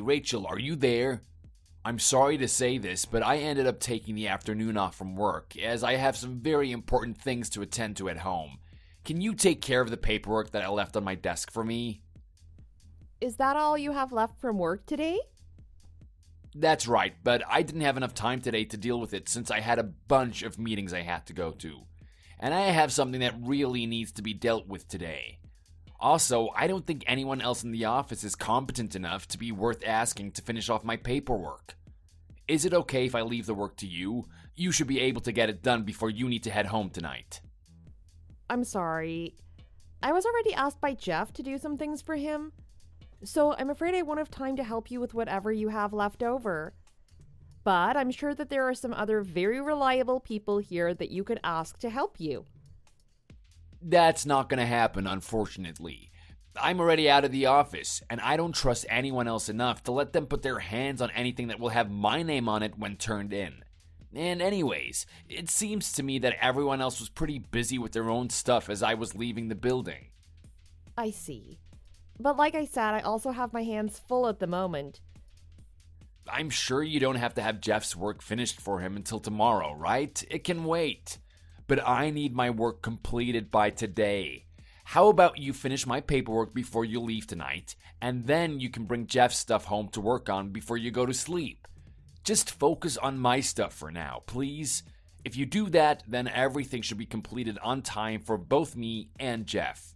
Rachel, are you there? I'm sorry to say this, but I ended up taking the afternoon off from work, as I have some very important things to attend to at home. Can you take care of the paperwork that I left on my desk for me? Is that all you have left from work today? That's right, but I didn't have enough time today to deal with it since I had a bunch of meetings I had to go to. And I have something that really needs to be dealt with today. Also, I don't think anyone else in the office is competent enough to be worth asking to finish off my paperwork. Is it okay if I leave the work to you? You should be able to get it done before you need to head home tonight. I'm sorry. I was already asked by Jeff to do some things for him, so I'm afraid I won't have time to help you with whatever you have left over. But I'm sure that there are some other very reliable people here that you could ask to help you. That's not going to happen, unfortunately. I'm already out of the office, and I don't trust anyone else enough to let them put their hands on anything that will have my name on it when turned in. And anyways, it seems to me that everyone else was pretty busy with their own stuff as I was leaving the building. I see. But like I said, I also have my hands full at the moment. I'm sure you don't have to have Jeff's work finished for him until tomorrow, right? It can wait. But I need my work completed by today. How about you finish my paperwork before you leave tonight, and then you can bring Jeff's stuff home to work on before you go to sleep. Just focus on my stuff for now, please. If you do that, then everything should be completed on time for both me and Jeff.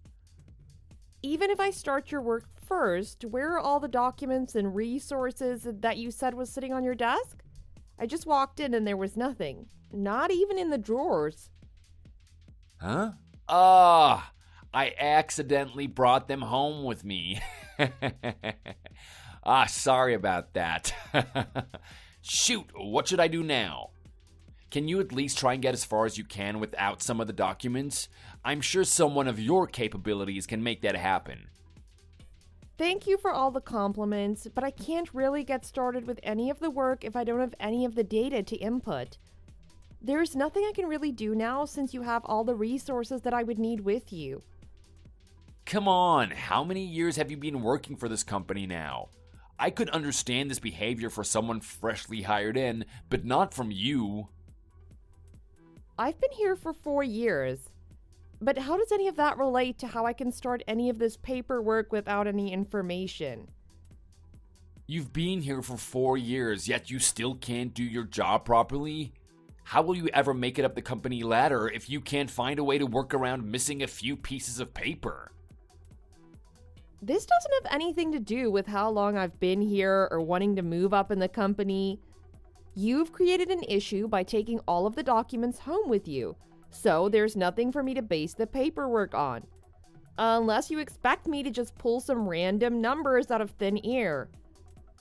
Even if I start your work first, where are all the documents and resources that you said was sitting on your desk? I just walked in and there was nothing. Not even in the drawers. Huh? I accidentally brought them home with me. Sorry about that. Shoot, what should I do now? Can you at least try and get as far as you can without some of the documents? I'm sure someone of your capabilities can make that happen. Thank you for all the compliments, but I can't really get started with any of the work if I don't have any of the data to input. There's nothing I can really do now since you have all the resources that I would need with you. Come on, how many years have you been working for this company now? I could understand this behavior for someone freshly hired in, but not from you. I've been here for 4 years. But how does any of that relate to how I can start any of this paperwork without any information? You've been here for 4 years, yet you still can't do your job properly? How will you ever make it up the company ladder if you can't find a way to work around missing a few pieces of paper? This doesn't have anything to do with how long I've been here or wanting to move up in the company. You've created an issue by taking all of the documents home with you, so there's nothing for me to base the paperwork on. Unless you expect me to just pull some random numbers out of thin air.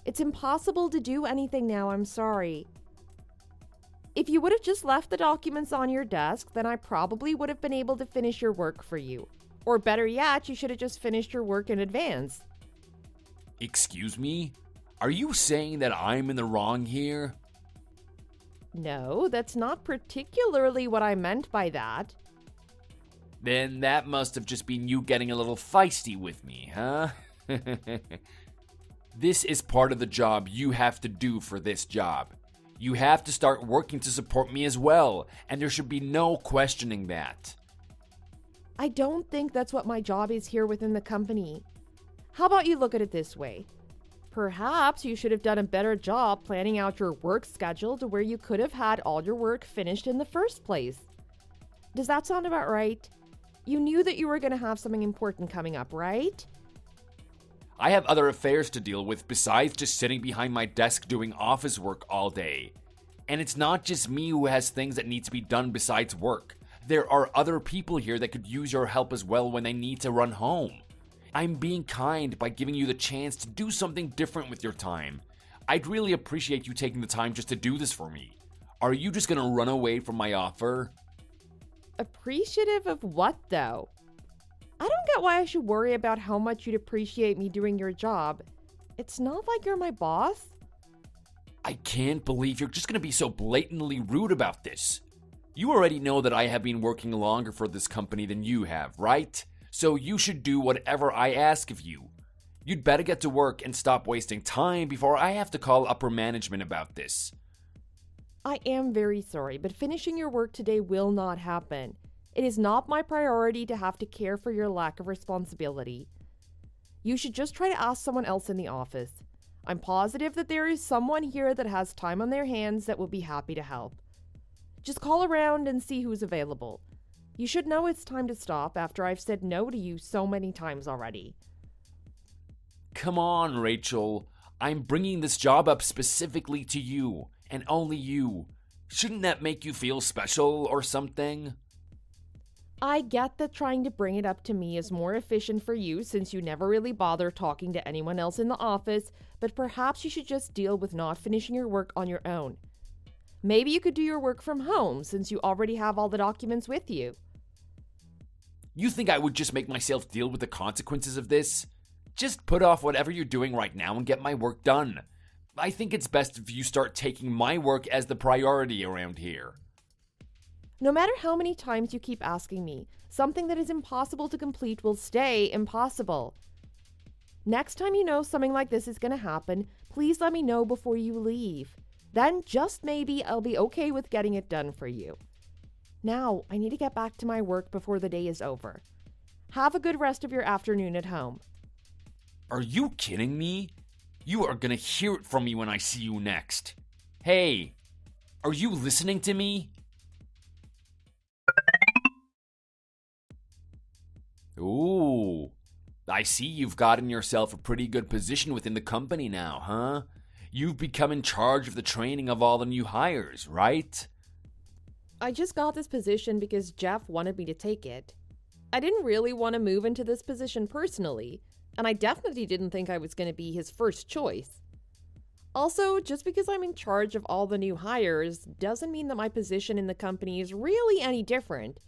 It's impossible to do anything now, I'm sorry. If you would have just left the documents on your desk, then I probably would have been able to finish your work for you. Or better yet, you should have just finished your work in advance. Excuse me? Are you saying that I'm in the wrong here? No, that's not particularly what I meant by that. Then that must have just been you getting a little feisty with me, huh? This is part of the job you have to do for this job. You have to start working to support me as well, and there should be no questioning that. I don't think that's what my job is here within the company. How about you look at it this way? Perhaps you should have done a better job planning out your work schedule to where you could have had all your work finished in the first place. Does that sound about right? You knew that you were going to have something important coming up, right? I have other affairs to deal with besides just sitting behind my desk doing office work all day. And it's not just me who has things that need to be done besides work. There are other people here that could use your help as well when they need to run home. I'm being kind by giving you the chance to do something different with your time. I'd really appreciate you taking the time just to do this for me. Are you just gonna run away from my offer? Appreciative of what, though? I don't get why I should worry about how much you'd appreciate me doing your job. It's not like you're my boss. I can't believe you're just gonna be so blatantly rude about this. You already know that I have been working longer for this company than you have, right? So you should do whatever I ask of you. You'd better get to work and stop wasting time before I have to call upper management about this. I am very sorry, but finishing your work today will not happen. It is not my priority to have to care for your lack of responsibility. You should just try to ask someone else in the office. I'm positive that there is someone here that has time on their hands that will be happy to help. Just call around and see who's available. You should know it's time to stop after I've said no to you so many times already. Come on, Rachel. I'm bringing this job up specifically to you, and only you. Shouldn't that make you feel special or something? I get that trying to bring it up to me is more efficient for you since you never really bother talking to anyone else in the office, but perhaps you should just deal with not finishing your work on your own. Maybe you could do your work from home since you already have all the documents with you. You think I would just make myself deal with the consequences of this? Just put off whatever you're doing right now and get my work done. I think it's best if you start taking my work as the priority around here. No matter how many times you keep asking me, something that is impossible to complete will stay impossible. Next time you know something like this is going to happen, please let me know before you leave. Then just maybe I'll be okay with getting it done for you. Now, I need to get back to my work before the day is over. Have a good rest of your afternoon at home. Are you kidding me? You are gonna hear it from me when I see you next. Hey, are you listening to me? Ooh, I see you've gotten yourself a pretty good position within the company now, huh? You've become in charge of the training of all the new hires, right? I just got this position because Jeff wanted me to take it. I didn't really want to move into this position personally, and I definitely didn't think I was going to be his first choice. Also, just because I'm in charge of all the new hires doesn't mean that my position in the company is really any different.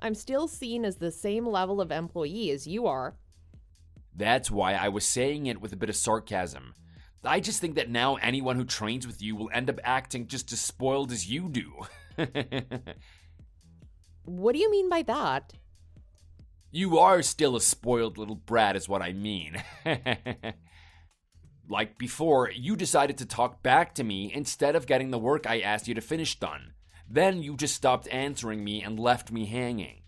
I'm still seen as the same level of employee as you are. That's why I was saying it with a bit of sarcasm. I just think that now anyone who trains with you will end up acting just as spoiled as you do. What do you mean by that? You are still a spoiled little brat is what I mean. Like before, you decided to talk back to me instead of getting the work I asked you to finish done. Then you just stopped answering me and left me hanging.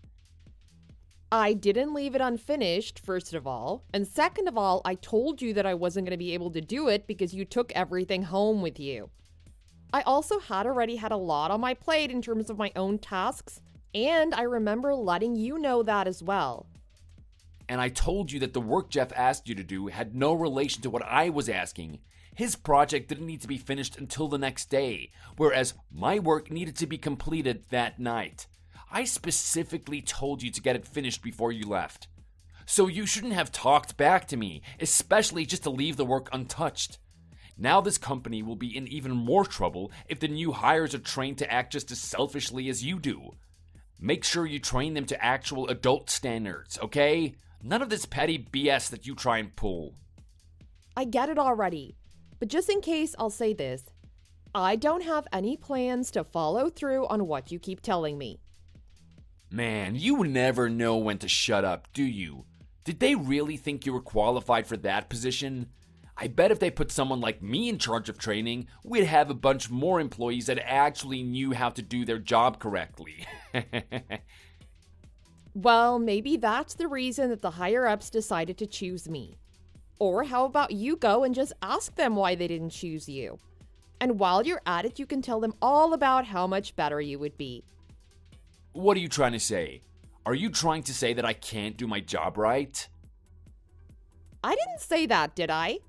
I didn't leave it unfinished, first of all. And second of all, I told you that I wasn't going to be able to do it because you took everything home with you. I also had already had a lot on my plate in terms of my own tasks, and I remember letting you know that as well. And I told you that the work Jeff asked you to do had no relation to what I was asking. His project didn't need to be finished until the next day, whereas my work needed to be completed that night. I specifically told you to get it finished before you left. So you shouldn't have talked back to me, especially just to leave the work untouched. Now this company will be in even more trouble if the new hires are trained to act just as selfishly as you do. Make sure you train them to actual adult standards, okay? None of this petty BS that you try and pull. I get it already, but just in case, I'll say this. I don't have any plans to follow through on what you keep telling me. Man, you never know when to shut up, do you? Did they really think you were qualified for that position? I bet if they put someone like me in charge of training, we'd have a bunch more employees that actually knew how to do their job correctly. Well, maybe that's the reason that the higher-ups decided to choose me. Or how about you go and just ask them why they didn't choose you? And while you're at it, you can tell them all about how much better you would be. What are you trying to say? Are you trying to say that I can't do my job right? I didn't say that, did I?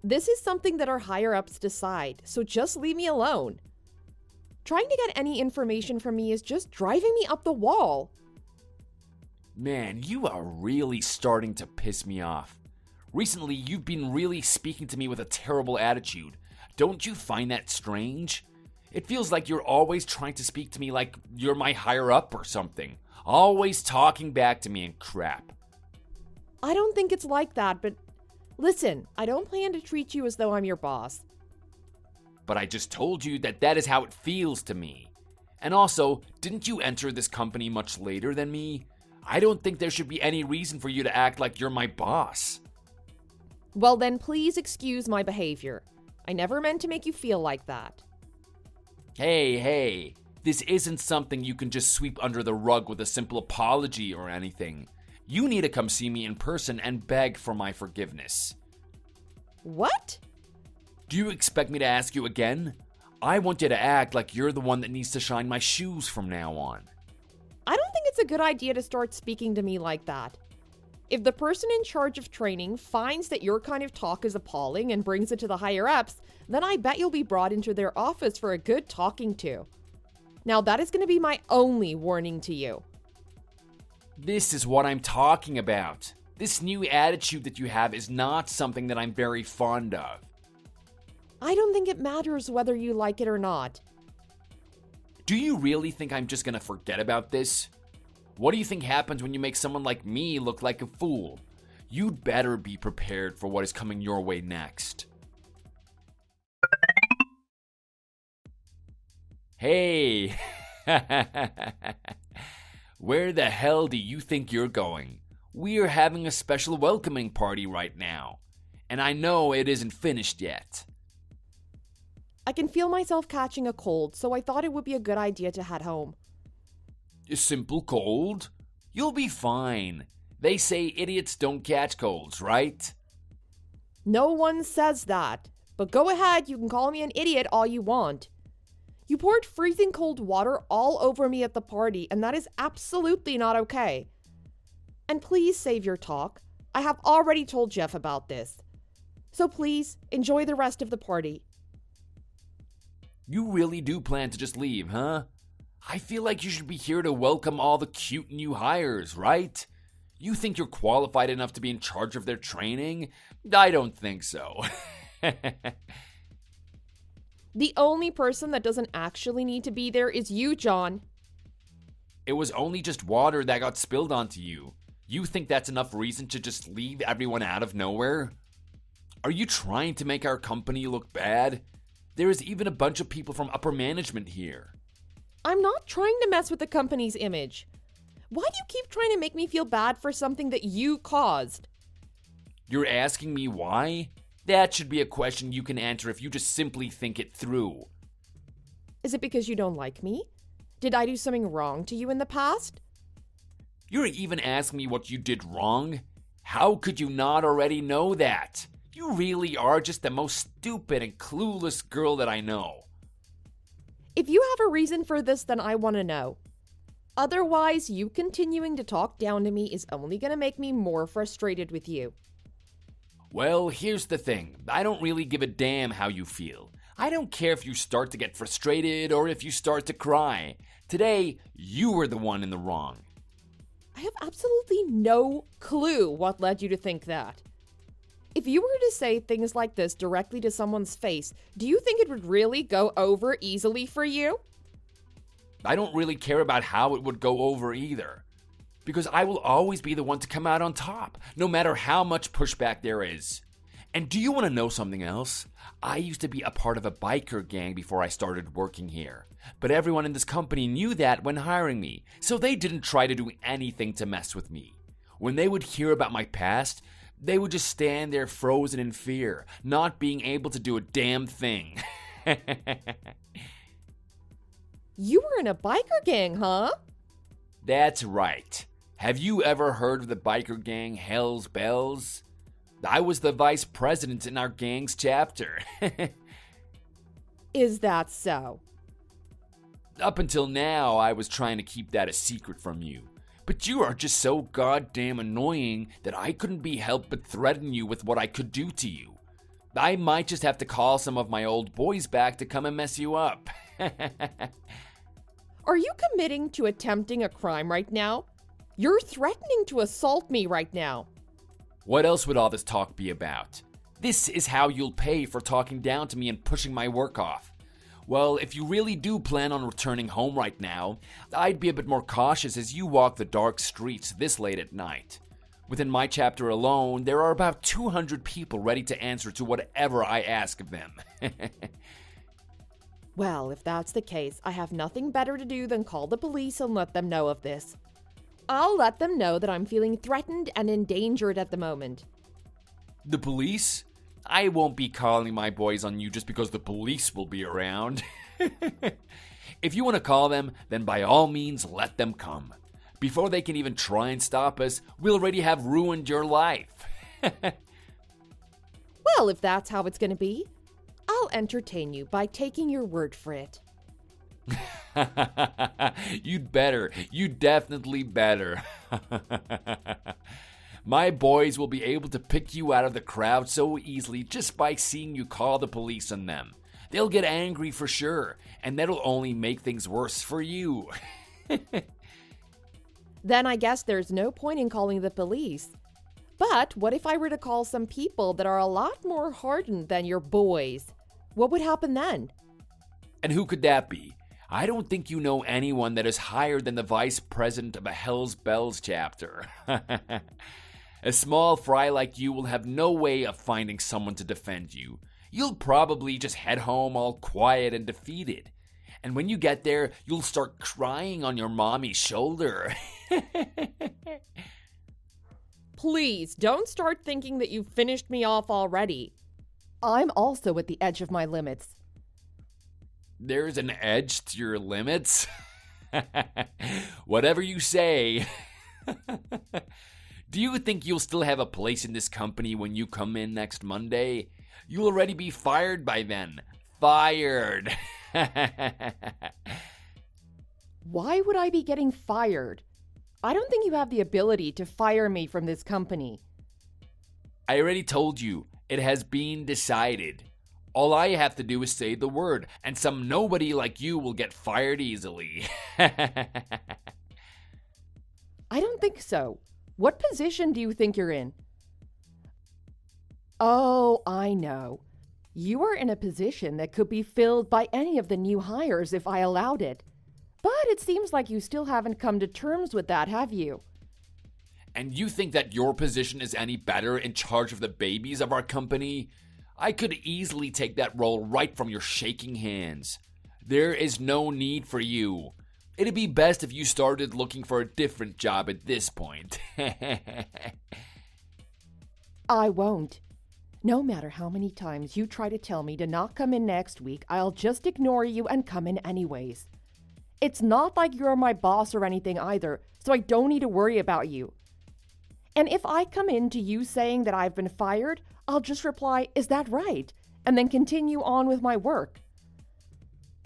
This is something that our higher-ups decide, so just leave me alone. Trying to get any information from me is just driving me up the wall. Man, you are really starting to piss me off. Recently, you've been really speaking to me with a terrible attitude. Don't you find that strange? It feels like you're always trying to speak to me like you're my higher up or something. Always talking back to me and crap. I don't think it's like that, but listen, I don't plan to treat you as though I'm your boss. But I just told you that that is how it feels to me. And also, didn't you enter this company much later than me? I don't think there should be any reason for you to act like you're my boss. Well then, please excuse my behavior. I never meant to make you feel like that. Hey, this isn't something you can just sweep under the rug with a simple apology or anything. You need to come see me in person and beg for my forgiveness. What? Do you expect me to ask you again? I want you to act like you're the one that needs to shine my shoes from now on. I don't think it's a good idea to start speaking to me like that. If the person in charge of training finds that your kind of talk is appalling and brings it to the higher-ups, then I bet you'll be brought into their office for a good talking to. Now that is going to be my only warning to you. This is what I'm talking about. This new attitude that you have is not something that I'm very fond of. I don't think it matters whether you like it or not. Do you really think I'm just gonna forget about this? What do you think happens when you make someone like me look like a fool? You'd better be prepared for what is coming your way next. Hey! Where the hell do you think you're going? We're having a special welcoming party right now. And I know it isn't finished yet. I can feel myself catching a cold, so I thought it would be a good idea to head home. A simple cold? You'll be fine. They say idiots don't catch colds, right? No one says that. But go ahead, you can call me an idiot all you want. You poured freezing cold water all over me at the party, and that is absolutely not okay. And please save your talk. I have already told Jeff about this. So please, enjoy the rest of the party. You really do plan to just leave, huh? I feel like you should be here to welcome all the cute new hires, right? You think you're qualified enough to be in charge of their training? I don't think so. The only person that doesn't actually need to be there is you, John. It was only just water that got spilled onto you. You think that's enough reason to just leave everyone out of nowhere? Are you trying to make our company look bad? There is even a bunch of people from upper management here. I'm not trying to mess with the company's image. Why do you keep trying to make me feel bad for something that you caused? You're asking me why? That should be a question you can answer if you just simply think it through. Is it because you don't like me? Did I do something wrong to you in the past? You're even asking me what you did wrong? How could you not already know that? You really are just the most stupid and clueless girl that I know. If you have a reason for this, then I want to know. Otherwise, you continuing to talk down to me is only going to make me more frustrated with you. Well, here's the thing. I don't really give a damn how you feel. I don't care if you start to get frustrated or if you start to cry. Today, you were the one in the wrong. I have absolutely no clue what led you to think that. If you were to say things like this directly to someone's face, do you think it would really go over easily for you? I don't really care about how it would go over either. Because I will always be the one to come out on top, no matter how much pushback there is. And do you want to know something else? I used to be a part of a biker gang before I started working here. But everyone in this company knew that when hiring me, so they didn't try to do anything to mess with me. When they would hear about my past, they would just stand there frozen in fear, not being able to do a damn thing. You were in a biker gang, huh? That's right. Have you ever heard of the biker gang Hell's Bells? I was the vice president in our gang's chapter. Is that so? Up until now, I was trying to keep that a secret from you. But you are just so goddamn annoying that I couldn't be helped but threaten you with what I could do to you. I might just have to call some of my old boys back to come and mess you up. Are you committing to attempting a crime right now? You're threatening to assault me right now. What else would all this talk be about? This is how you'll pay for talking down to me and pushing my work off. Well, if you really do plan on returning home right now, I'd be a bit more cautious as you walk the dark streets this late at night. Within my chapter alone, there are about 200 people ready to answer to whatever I ask of them. Well, if that's the case, I have nothing better to do than call the police and let them know of this. I'll let them know that I'm feeling threatened and endangered at the moment. The police? I won't be calling my boys on you just because the police will be around. If you want to call them, then by all means let them come. Before they can even try and stop us, we'll already have ruined your life. Well, if that's how it's going to be, I'll entertain you by taking your word for it. You'd better. You definitely better. My boys will be able to pick you out of the crowd so easily just by seeing you call the police on them. They'll get angry for sure, and that'll only make things worse for you. Then I guess there's no point in calling the police. But what if I were to call some people that are a lot more hardened than your boys? What would happen then? And who could that be? I don't think you know anyone that is higher than the vice president of a Hell's Bells chapter. A small fry like you will have no way of finding someone to defend you. You'll probably just head home all quiet and defeated. And when you get there, you'll start crying on your mommy's shoulder. Please, don't start thinking that you've finished me off already. I'm also at the edge of my limits. There's an edge to your limits? Whatever you say. Do you think you'll still have a place in this company when you come in next Monday? You'll already be fired by then. Fired. Why would I be getting fired? I don't think you have the ability to fire me from this company. I already told you, it has been decided. All I have to do is say the word, and some nobody like you will get fired easily. I don't think so. What position do you think you're in? Oh, I know. You are in a position that could be filled by any of the new hires if I allowed it. But it seems like you still haven't come to terms with that, have you? And you think that your position is any better in charge of the babies of our company? I could easily take that role right from your shaking hands. There is no need for you. It'd be best if you started looking for a different job at this point. I won't. No matter how many times you try to tell me to not come in next week, I'll just ignore you and come in anyways. It's not like you're my boss or anything either, so I don't need to worry about you. And if I come in to you saying that I've been fired, I'll just reply, "Is that right?" and then continue on with my work.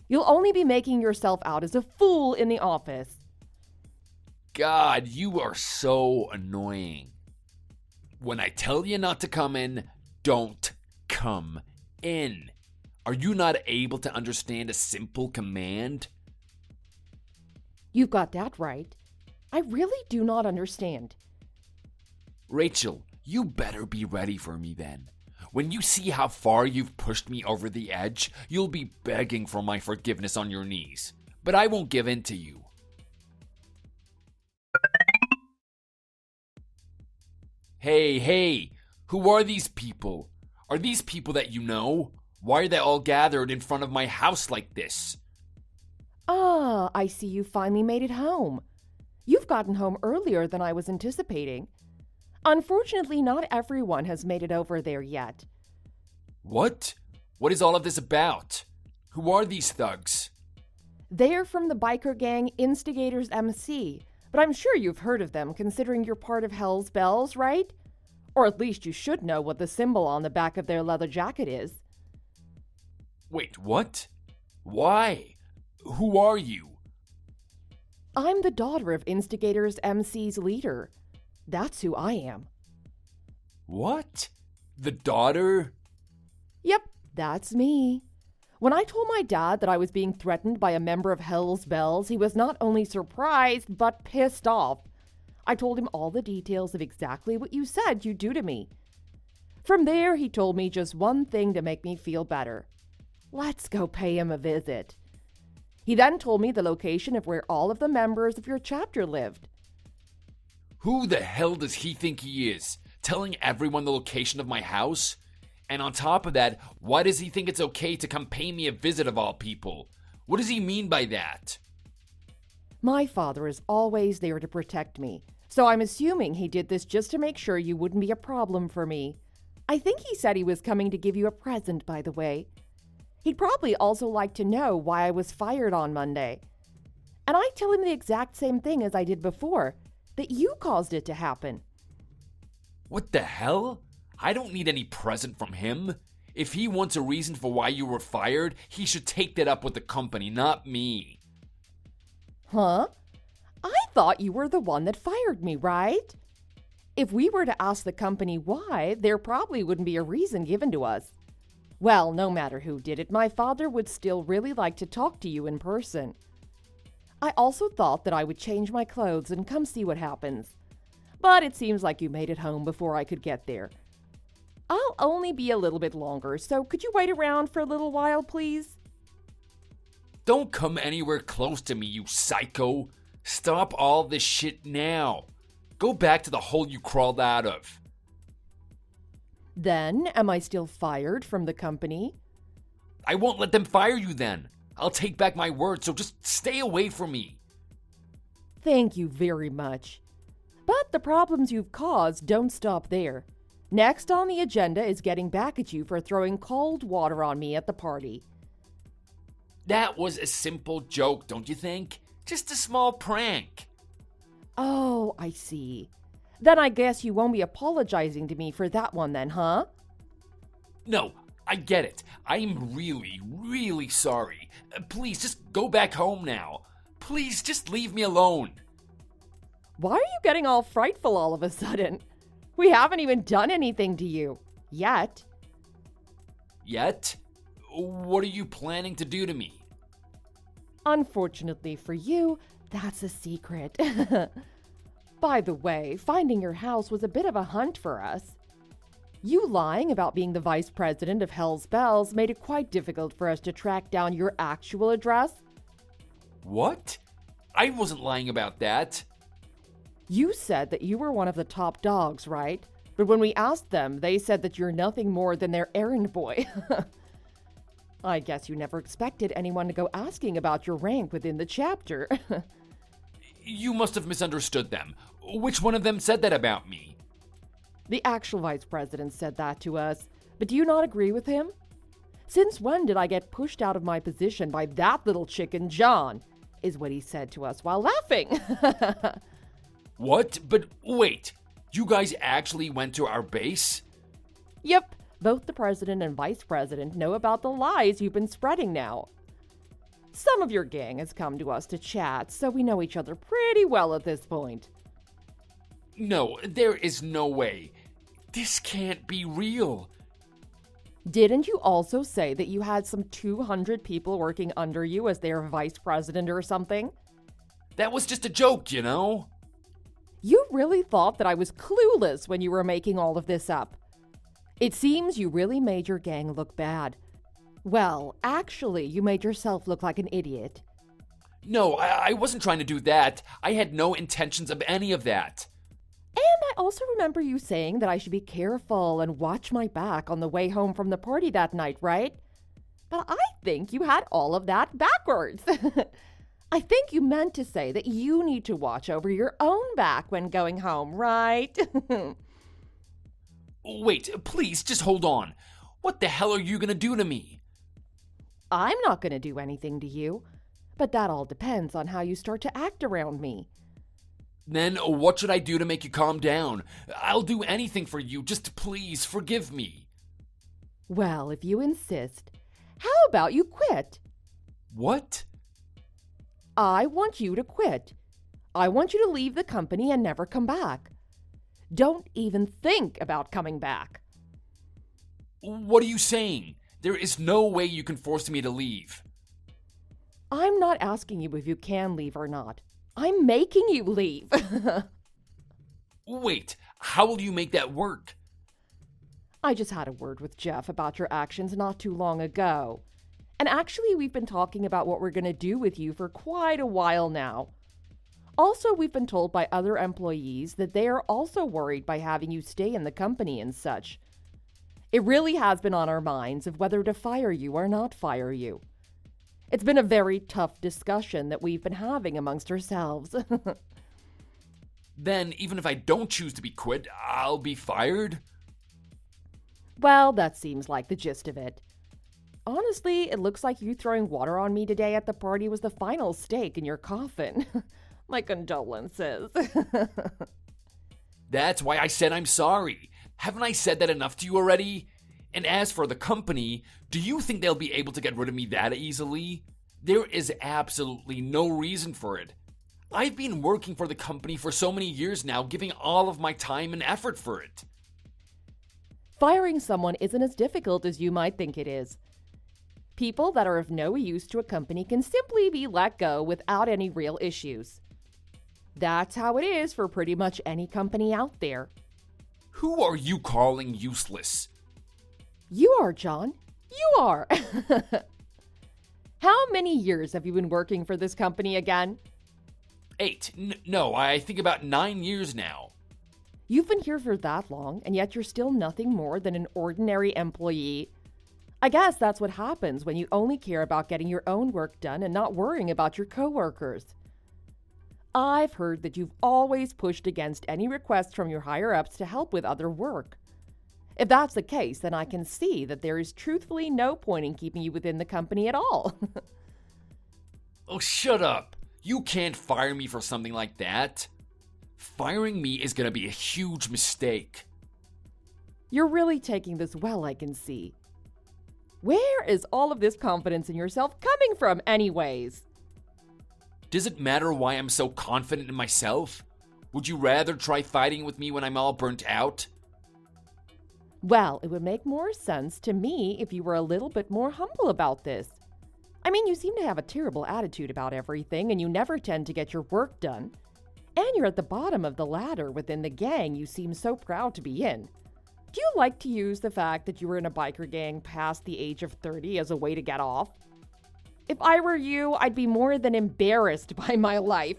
You'll only be making yourself out as a fool in the office. God, you are so annoying. When I tell you not to come in, don't come in. Are you not able to understand a simple command? You've got that right. I really do not understand. Rachel, you better be ready for me then. When you see how far you've pushed me over the edge, you'll be begging for my forgiveness on your knees. But I won't give in to you. Hey, who are these people? Are these people that you know? Why are they all gathered in front of my house like this? Ah, I see you finally made it home. You've gotten home earlier than I was anticipating. Unfortunately, not everyone has made it over there yet. What? What is all of this about? Who are these thugs? They're from the biker gang Instigators MC, but I'm sure you've heard of them considering you're part of Hell's Bells, right? Or at least you should know what the symbol on the back of their leather jacket is. Wait, what? Why? Who are you? I'm the daughter of Instigators MC's leader. That's who I am. What? The daughter? Yep, that's me. When I told my dad that I was being threatened by a member of Hell's Bells, he was not only surprised, but pissed off. I told him all the details of exactly what you said you'd do to me. From there, he told me just one thing to make me feel better. Let's go pay him a visit. He then told me the location of where all of the members of your chapter lived. Who the hell does he think he is? Telling everyone the location of my house? And on top of that, why does he think it's okay to come pay me a visit of all people? What does he mean by that? My father is always there to protect me, so I'm assuming he did this just to make sure you wouldn't be a problem for me. I think he said he was coming to give you a present, by the way. He'd probably also like to know why I was fired on Monday. And I tell him the exact same thing as I did before, that you caused it to happen. What the hell? I don't need any present from him. If he wants a reason for why you were fired, he should take that up with the company, not me. Huh? I thought you were the one that fired me, right? If we were to ask the company why, there probably wouldn't be a reason given to us. Well, no matter who did it, my father would still really like to talk to you in person. I also thought that I would change my clothes and come see what happens. But it seems like you made it home before I could get there. I'll only be a little bit longer, so could you wait around for a little while, please? Don't come anywhere close to me, you psycho. Stop all this shit now. Go back to the hole you crawled out of. Then, am I still fired from the company? I won't let them fire you then. I'll take back my word, so just stay away from me. Thank you very much. But the problems you've caused don't stop there. Next on the agenda is getting back at you for throwing cold water on me at the party. That was a simple joke, don't you think? Just a small prank. Oh, I see. Then I guess you won't be apologizing to me for that one then, huh? No, I get it. I'm really, really sorry. Please, just go back home now. Please, just leave me alone. Why are you getting all frightful all of a sudden? We haven't even done anything to you. Yet. Yet? What are you planning to do to me? Unfortunately for you, that's a secret. By the way, finding your house was a bit of a hunt for us. You lying about being the vice president of Hell's Bells made it quite difficult for us to track down your actual address. What? I wasn't lying about that. You said that you were one of the top dogs, right? But when we asked them, they said that you're nothing more than their errand boy. I guess you never expected anyone to go asking about your rank within the chapter. You must have misunderstood them. Which one of them said that about me? The actual vice president said that to us, but do you not agree with him? Since when did I get pushed out of my position by that little chicken John? Is what he said to us while laughing. What? But wait, you guys actually went to our base? Yep, both the president and vice president know about the lies you've been spreading now. Some of your gang has come to us to chat, so we know each other pretty well at this point. No, there is no way. This can't be real. Didn't you also say that you had some 200 people working under you as their vice president or something? That was just a joke, you know? You really thought that I was clueless when you were making all of this up. It seems you really made your gang look bad. Well, actually, you made yourself look like an idiot. No, I wasn't trying to do that. I had no intentions of any of that. And I also remember you saying that I should be careful and watch my back on the way home from the party that night, right? But I think you had all of that backwards. I think you meant to say that you need to watch over your own back when going home, right? Wait, please, just hold on. What the hell are you gonna do to me? I'm not going to do anything to you, but that all depends on how you start to act around me. Then what should I do to make you calm down? I'll do anything for you, just please forgive me. Well, if you insist, how about you quit? What? I want you to quit. I want you to leave the company and never come back. Don't even think about coming back. What are you saying? There is no way you can force me to leave. I'm not asking you if you can leave or not. I'm making you leave. Wait, how will you make that work? I just had a word with Jeff about your actions not too long ago. And actually, we've been talking about what we're going to do with you for quite a while now. Also, we've been told by other employees that they are also worried by having you stay in the company and such. It really has been on our minds of whether to fire you or not fire you. It's been a very tough discussion that we've been having amongst ourselves. Then, even if I don't choose to be quit, I'll be fired? Well, that seems like the gist of it. Honestly, it looks like you throwing water on me today at the party was the final stake in your coffin. My condolences. That's why I said I'm sorry. Haven't I said that enough to you already? And as for the company, do you think they'll be able to get rid of me that easily? There is absolutely no reason for it. I've been working for the company for so many years now, giving all of my time and effort for it. Firing someone isn't as difficult as you might think it is. People that are of no use to a company can simply be let go without any real issues. That's how it is for pretty much any company out there. Who are you calling useless? You are, John. You are. How many years have you been working for this company again? 8. No, I think about 9 years now. You've been here for that long, and yet you're still nothing more than an ordinary employee. I guess that's what happens when you only care about getting your own work done and not worrying about your coworkers. I've heard that you've always pushed against any requests from your higher-ups to help with other work. If that's the case, then I can see that there is truthfully no point in keeping you within the company at all. Oh, shut up. You can't fire me for something like that. Firing me is going to be a huge mistake. You're really taking this well, I can see. Where is all of this confidence in yourself coming from anyways? Does it matter why I'm so confident in myself? Would you rather try fighting with me when I'm all burnt out? Well, it would make more sense to me if you were a little bit more humble about this. I mean, you seem to have a terrible attitude about everything, and you never tend to get your work done. And you're at the bottom of the ladder within the gang you seem so proud to be in. Do you like to use the fact that you were in a biker gang past the age of 30 as a way to get off? If I were you, I'd be more than embarrassed by my life.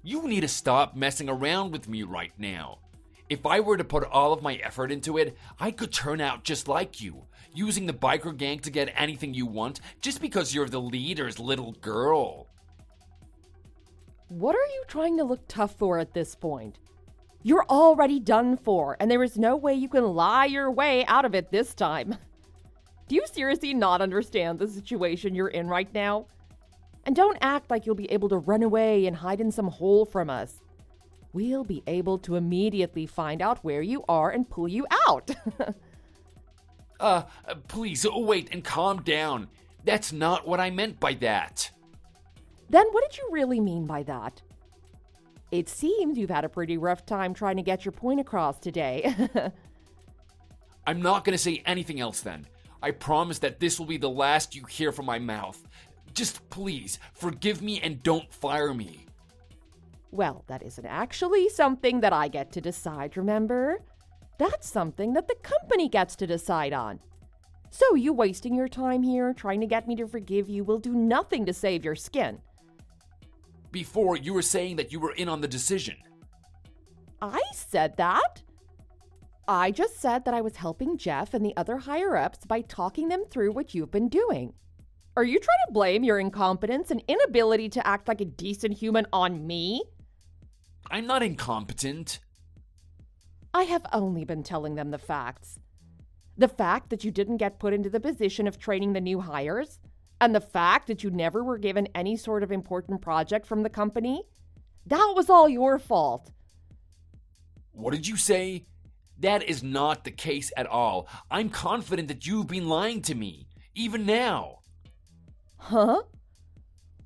You need to stop messing around with me right now. If I were to put all of my effort into it, I could turn out just like you, using the biker gang to get anything you want just because you're the leader's little girl. What are you trying to look tough for at this point? You're already done for, and there is no way you can lie your way out of it this time. Do you seriously not understand the situation you're in right now? And don't act like you'll be able to run away and hide in some hole from us. We'll be able to immediately find out where you are and pull you out. Please, wait and calm down. That's not what I meant by that. Then what did you really mean by that? It seems you've had a pretty rough time trying to get your point across today. I'm not going to say anything else then. I promise that this will be the last you hear from my mouth. Just please, forgive me and don't fire me. Well, that isn't actually something that I get to decide, remember? That's something that the company gets to decide on. So you wasting your time here trying to get me to forgive you will do nothing to save your skin. Before, you were saying that you were in on the decision. I said that? I just said that I was helping Jeff and the other higher-ups by talking them through what you've been doing. Are you trying to blame your incompetence and inability to act like a decent human on me? I'm not incompetent. I have only been telling them the facts. The fact that you didn't get put into the position of training the new hires, and the fact that you never were given any sort of important project from the company, that was all your fault. What did you say? That is not the case at all. I'm confident that you've been lying to me, even now. Huh?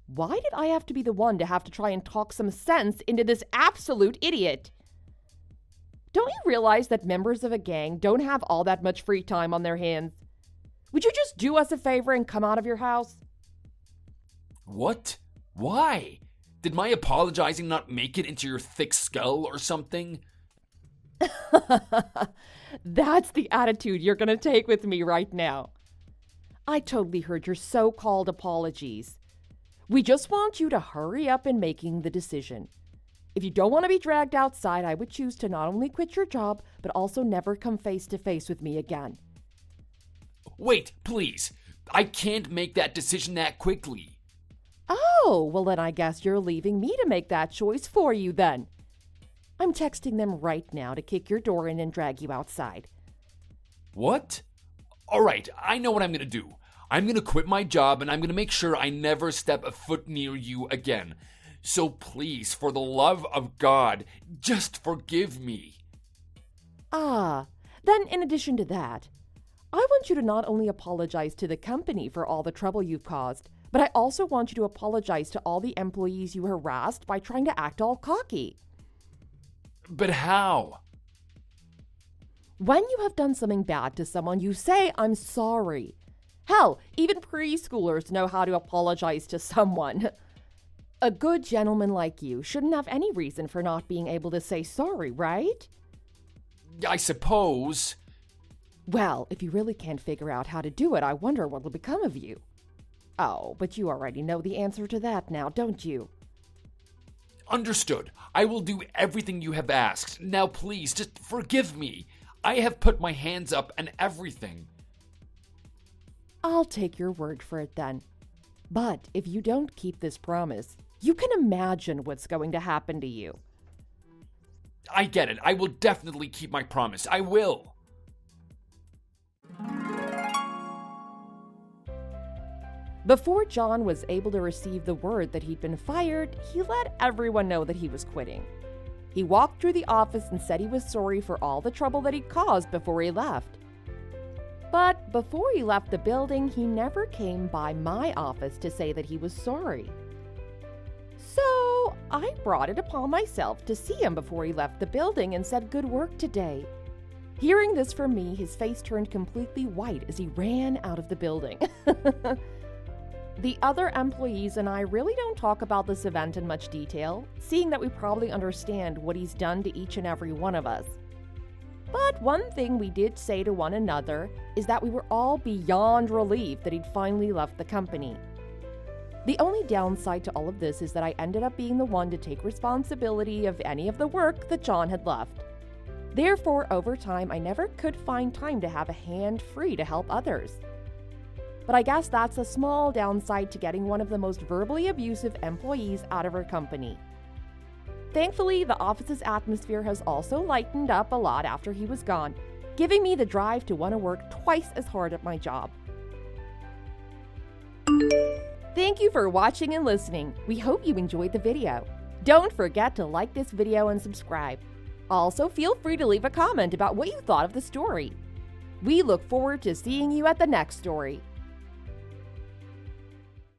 Why did I have to be the one to have to try and talk some sense into this absolute idiot? Don't you realize that members of a gang don't have all that much free time on their hands? Would you just do us a favor and come out of your house? What? Why? Did my apologizing not make it into your thick skull or something? That's the attitude you're going to take with me right now. I totally heard your so-called apologies. We just want you to hurry up in making the decision. If you don't want to be dragged outside, I would choose to not only quit your job, but also never come face to face with me again. Wait, please. I can't make that decision that quickly. Oh, well then I guess you're leaving me to make that choice for you then. I'm texting them right now to kick your door in and drag you outside. What? All right, I know what I'm going to do. I'm going to quit my job and I'm going to make sure I never step a foot near you again. So please, for the love of God, just forgive me. Then in addition to that, I want you to not only apologize to the company for all the trouble you've caused, but I also want you to apologize to all the employees you harassed by trying to act all cocky. But how? When you have done something bad to someone, you say, "I'm sorry." Hell, even preschoolers know how to apologize to someone. A good gentleman like you shouldn't have any reason for not being able to say sorry, right? I suppose. Well, if you really can't figure out how to do it, I wonder what will become of you. Oh, but you already know the answer to that now, don't you? Understood. I will do everything you have asked. Now please, just forgive me. I have put my hands up and everything. I'll take your word for it then. But if you don't keep this promise, you can imagine what's going to happen to you. I get it. I will definitely keep my promise. I will. Before John was able to receive the word that he'd been fired, he let everyone know that he was quitting. He walked through the office and said he was sorry for all the trouble that he'd caused before he left. But before he left the building, he never came by my office to say that he was sorry. So I brought it upon myself to see him before he left the building and said, "Good work today." Hearing this from me, his face turned completely white as he ran out of the building. The other employees and I really don't talk about this event in much detail, seeing that we probably understand what he's done to each and every one of us. But one thing we did say to one another is that we were all beyond relieved that he'd finally left the company. The only downside to all of this is that I ended up being the one to take responsibility of any of the work that John had left. Therefore, over time, I never could find time to have a hand free to help others. But I guess that's a small downside to getting one of the most verbally abusive employees out of our company. Thankfully, the office's atmosphere has also lightened up a lot after he was gone, giving me the drive to want to work twice as hard at my job. Thank you for watching and listening. We hope you enjoyed the video. Don't forget to like this video and subscribe. Also, feel free to leave a comment about what you thought of the story. We look forward to seeing you at the next story.